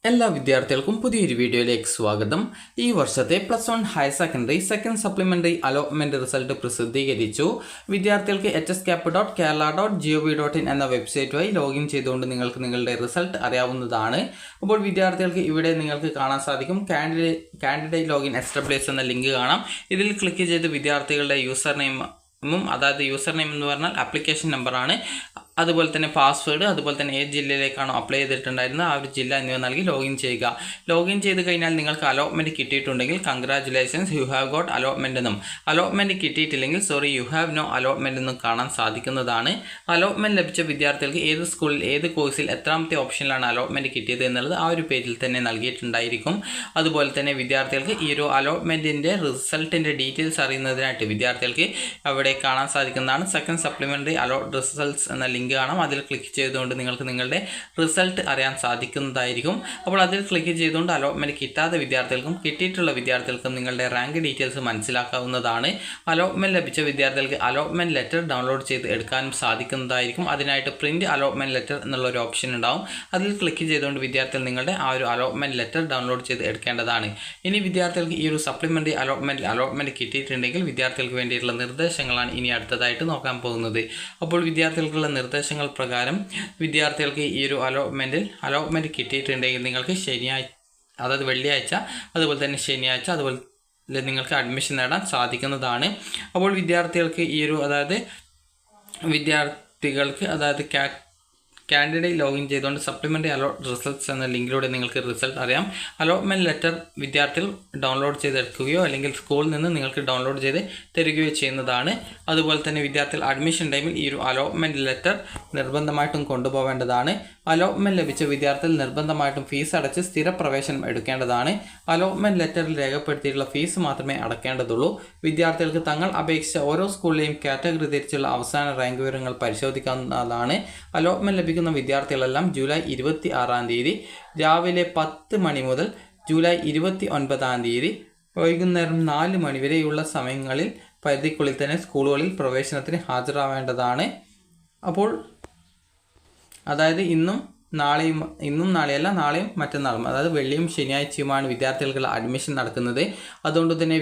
എല്ലാ വിദ്യാർത്ഥികൾക്കും പുതിയൊരു വീഡിയോയിലേക്ക് സ്വാഗതം. ഈ വർഷത്തെ +1 higher secondary second supplementary allotment result പ്രസിദ്ധീകരിച്ചു. വിദ്യാർത്ഥികൾക്ക് hscap.kerala.gov.in എന്ന വെബ്സൈറ്റ് വഴി ലോഗിൻ ചെയ്തുകൊണ്ട് നിങ്ങൾക്ക് നിങ്ങളുടെ റിസൾട്ട് അറിയാവുന്നതാണ്. അപ്പോൾ വിദ്യാർത്ഥികൾക്ക് ഇവിടെ നിങ്ങൾക്ക് കാണാൻ സാധിക്കും കാൻഡിഡേറ്റ് ലോഗിൻ SWS എന്ന ലിങ്ക് കാണാം. ഇതിൽ ക്ലിക്ക് ചെയ്ത് വിദ്യാർത്ഥികളുടെ യൂസർ നെയിമും അതായത് യൂസർ നെയിം എന്ന് പറഞ്ഞാൽ ആപ്ലിക്കേഷൻ നമ്പറാണ്, അതുപോലെ തന്നെ പാസ്വേഡ്, അതുപോലെ തന്നെ ഏത് ജില്ലയിലേക്കാണോ അപ്ലൈ ചെയ്തിട്ടുണ്ടായിരുന്നത് ആ ഒരു ജില്ല എന്നിവ നൽകി ലോഗിൻ ചെയ്യുക. ലോഗിൻ ചെയ്ത് കഴിഞ്ഞാൽ നിങ്ങൾക്ക് അലോട്ട്മെൻറ്റ് കിട്ടിയിട്ടുണ്ടെങ്കിൽ congratulations you have got allotment എന്നും, അലോട്ട്മെൻറ്റ് കിട്ടിയിട്ടില്ലെങ്കിൽ sorry you have no allotment എന്നും കാണാൻ സാധിക്കുന്നതാണ്. അലോട്ട്മെൻറ്റ് ലഭിച്ച വിദ്യാർത്ഥികൾക്ക് ഏത് സ്കൂളിൽ ഏത് കോഴ്സിൽ എത്രാമത്തെ ഓപ്ഷനിലാണ് അലോട്ട്മെൻറ്റ് കിട്ടിയത് എന്നുള്ളത് ആ ഒരു പേജിൽ തന്നെ നൽകിയിട്ടുണ്ടായിരിക്കും. അതുപോലെ തന്നെ വിദ്യാർത്ഥികൾക്ക് ഈ ഒരു അലോട്ട്മെൻറ്റിൻ്റെ റിസൾട്ടിൻ്റെ ഡീറ്റെയിൽസ് അറിയുന്നതിനായിട്ട് വിദ്യാർത്ഥികൾക്ക് അവിടെ കാണാൻ സാധിക്കുന്നതാണ് സെക്കൻഡ് സപ്ലിമെൻ്ററി അലോട്ട് റിസൾട്ട്സ് എന്ന ലിങ്ക് കാണാം. അതിൽ ക്ലിക്ക് ചെയ്തുകൊണ്ട് നിങ്ങൾക്ക് നിങ്ങളുടെ റിസൾട്ട് അറിയാൻ സാധിക്കുന്നതായിരിക്കും. അപ്പോൾ അതിൽ ക്ലിക്ക് ചെയ്തുകൊണ്ട് അലോട്ട്മെൻറ്റ് കിട്ടാത്ത വിദ്യാർത്ഥികൾക്കും കിട്ടിയിട്ടുള്ള വിദ്യാർത്ഥികൾക്കും നിങ്ങളുടെ റാങ്ക് ഡീറ്റെയിൽസ് മനസ്സിലാക്കാവുന്നതാണ്. അലോട്ട്മെൻറ്റ് ലഭിച്ച വിദ്യാർത്ഥികൾക്ക് അലോട്ട്മെൻറ്റ് ലെറ്റർ ഡൗൺലോഡ് ചെയ്ത് എടുക്കാനും സാധിക്കുന്നതായിരിക്കും. അതിനായിട്ട് പ്രിൻറ്റ് അലോട്ട്മെൻറ്റ് ലെറ്റർ എന്നുള്ളൊരു ഓപ്ഷൻ ഉണ്ടാവും. അതിൽ ക്ലിക്ക് ചെയ്തുകൊണ്ട് വിദ്യാർത്ഥികൾ നിങ്ങളുടെ ആ ഒരു അലോട്ട്മെൻറ്റ് ലെറ്റർ ഡൗൺലോഡ് ചെയ്ത് എടുക്കേണ്ടതാണ്. ഇനി വിദ്യാർത്ഥികൾക്ക് ഈ ഒരു സപ്ലിമെൻ്ററി അലോട്ട്മെൻറ്റ് കിട്ടിയിട്ടുണ്ടെങ്കിൽ വിദ്യാർത്ഥികൾക്ക് വേണ്ടിയിട്ടുള്ള നിർദ്ദേശങ്ങളാണ് ഇനി അടുത്തതായിട്ട് നോക്കാൻ പോകുന്നത്. അപ്പോൾ വിദ്യാർത്ഥികൾക്കുള്ള നിർദ്ദേശങ്ങൾ പ്രകാരം വിദ്യാർത്ഥികൾക്ക് ഈ ഒരു അലോട്ട്മെൻറ്റ് കിട്ടിയിട്ടുണ്ടെങ്കിൽ നിങ്ങൾക്ക് വെള്ളിയാഴ്ച അതുപോലെ തന്നെ ശനിയാഴ്ച അതുപോലെ നിങ്ങൾക്ക് അഡ്മിഷൻ നേടാൻ സാധിക്കുന്നതാണ്. അപ്പോൾ വിദ്യാർത്ഥികൾക്ക് കാൻഡിഡേറ്റ് ലോഗിൻ ചെയ്തുകൊണ്ട് സപ്ലിമെൻ്ററി അലോട്ട് റിസൾട്ട്സ് എന്ന ലിങ്കിലൂടെ നിങ്ങൾക്ക് റിസൾട്ട് അറിയാം. അലോട്ട്മെൻറ്റ് ലെറ്റർ വിദ്യാർത്ഥികൾ ഡൗൺലോഡ് ചെയ്തെടുക്കുകയോ അല്ലെങ്കിൽ സ്കൂളിൽ നിന്ന് നിങ്ങൾക്ക് ഡൗൺലോഡ് ചെയ്ത് തരികയോ ചെയ്യുന്നതാണ്. അതുപോലെ തന്നെ വിദ്യാർത്ഥികൾ അഡ്മിഷൻ ടൈമിൽ ഈ ഒരു അലോട്ട്മെൻറ്റ് ലെറ്റർ നിർബന്ധമായിട്ടും കൊണ്ടുപോകേണ്ടതാണ്. അലോട്ട്മെൻറ്റ് ലഭിച്ച വിദ്യാർത്ഥികൾ നിർബന്ധമായിട്ടും ഫീസ് അടച്ച് സ്ഥിര പ്രവേശനം എടുക്കേണ്ടതാണ്. അലോട്ട്മെൻറ്റ് ലെറ്ററിൽ രേഖപ്പെടുത്തിയിട്ടുള്ള ഫീസ് മാത്രമേ അടയ്ക്കേണ്ടതുള്ളൂ. വിദ്യാർത്ഥികൾക്ക് തങ്ങൾ അപേക്ഷിച്ച ഓരോ സ്കൂളിലെയും കാറ്റഗറി തിരിച്ചുള്ള അവസാന റാങ്ക് വിവരങ്ങൾ പരിശോധിക്കാവുന്നതാണ്. അലോട്ട്മെൻറ്റ് ലഭിക്കുന്ന വിദ്യാർത്ഥികളെല്ലാം ജൂലൈ 26 രാവിലെ 10 മണി മുതൽ ജൂലൈ 29 വൈകുന്നേരം 4 മണി വരെയുള്ള സമയങ്ങളിൽ പരിധിക്കുള്ളിൽ തന്നെ സ്കൂളുകളിൽ പ്രവേശനത്തിന് ഹാജരാവേണ്ടതാണ്. അപ്പോൾ അതായത് ഇന്നും നാളെയല്ല, നാളെയും മറ്റന്നാളും, അതായത് വെള്ളിയും ശനിയാഴ്ചയുമാണ് വിദ്യാർത്ഥികൾക്കുള്ള അഡ്മിഷൻ നടക്കുന്നത്. അതുകൊണ്ട് തന്നെ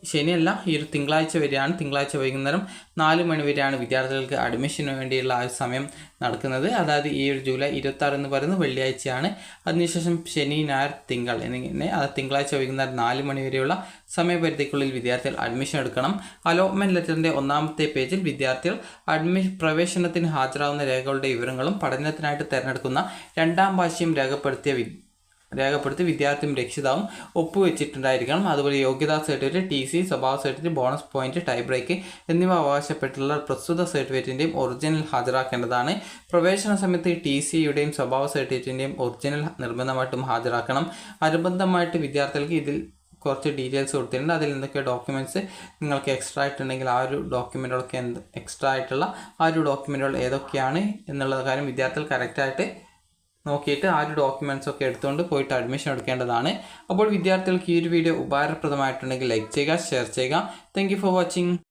ശനിയല്ല, ഈ ഒരു തിങ്കളാഴ്ച വരെയാണ്. തിങ്കളാഴ്ച വൈകുന്നേരം 4 മണി വരെയാണ് വിദ്യാർത്ഥികൾക്ക് അഡ്മിഷന് വേണ്ടിയുള്ള ആ സമയം നടക്കുന്നത്. അതായത് ഈ ഒരു ജൂലൈ 26 എന്ന് പറയുന്നത് വെള്ളിയാഴ്ചയാണ്. അതിനുശേഷം ശനി, ഞായർ, തിങ്കൾ എന്നിങ്ങനെ തിങ്കളാഴ്ച വൈകുന്നേരം 4 മണി വരെയുള്ള സമയപരിധിക്കുള്ളിൽ വിദ്യാർത്ഥികൾ അഡ്മിഷൻ എടുക്കണം. അലോട്ട്മെൻറ്റ് ലെറ്ററിൻ്റെ 1-ാമത്തെ പേജിൽ വിദ്യാർത്ഥികൾ പ്രവേശനത്തിന് ഹാജരാകുന്ന രേഖകളുടെ വിവരങ്ങളും പഠനത്തിനായിട്ട് തിരഞ്ഞെടുക്കുന്ന 2ാം ഭാഷയും രേഖപ്പെടുത്തി വിദ്യാർത്ഥിയും രക്ഷിതാവും ഒപ്പുവെച്ചിട്ടുണ്ടായിരിക്കണം. അതുപോലെ യോഗ്യതാ സർട്ടിഫിക്കറ്റ്, TC, സ്വഭാവ certificate, bonus point, tie break എന്നിവ അവകാശപ്പെട്ടുള്ള പ്രസ്തുത സർട്ടിഫിക്കറ്റിൻ്റെയും ഒറിജിനൽ ഹാജരാക്കേണ്ടതാണ്. പ്രവേശന സമയത്ത് TCയുടെയും സ്വഭാവ സർട്ടിഫിക്കറ്റിൻ്റെയും ഒറിജിനൽ നിർബന്ധമായിട്ടും ഹാജരാക്കണം. അനുബന്ധമായിട്ട് വിദ്യാർത്ഥികൾക്ക് ഇതിൽ കുറച്ച് ഡീറ്റെയിൽസ് കൊടുത്തിട്ടുണ്ട്. അതിൽ എന്തൊക്കെ ഡോക്യുമെൻറ്റ്സ് നിങ്ങൾക്ക് എക്സ്ട്രാ ആയിട്ടുണ്ടെങ്കിൽ ആ ഒരു ഡോക്യുമെൻറ്റുകളൊക്കെ എക്സ്ട്രാ ആയിട്ടുള്ള ആ ഒരു ഡോക്യുമെൻറ്റുകൾ ഏതൊക്കെയാണ് എന്നുള്ള കാര്യം വിദ്യാർത്ഥികൾ കറക്റ്റായിട്ട് നോക്കിയിട്ട് ആ ഒരു ഡോക്യുമെൻറ്റ്സ് ഒക്കെ എടുത്തുകൊണ്ട് പോയിട്ട് അഡ്മിഷൻ എടുക്കേണ്ടതാണ്. അപ്പോൾ വിദ്യാർത്ഥികൾക്ക് ഈ ഒരു വീഡിയോ ഉപകാരപ്രദമായിട്ടുണ്ടെങ്കിൽ ലൈക്ക് ചെയ്യുക, ഷെയർ ചെയ്യുക. Thank you for watching.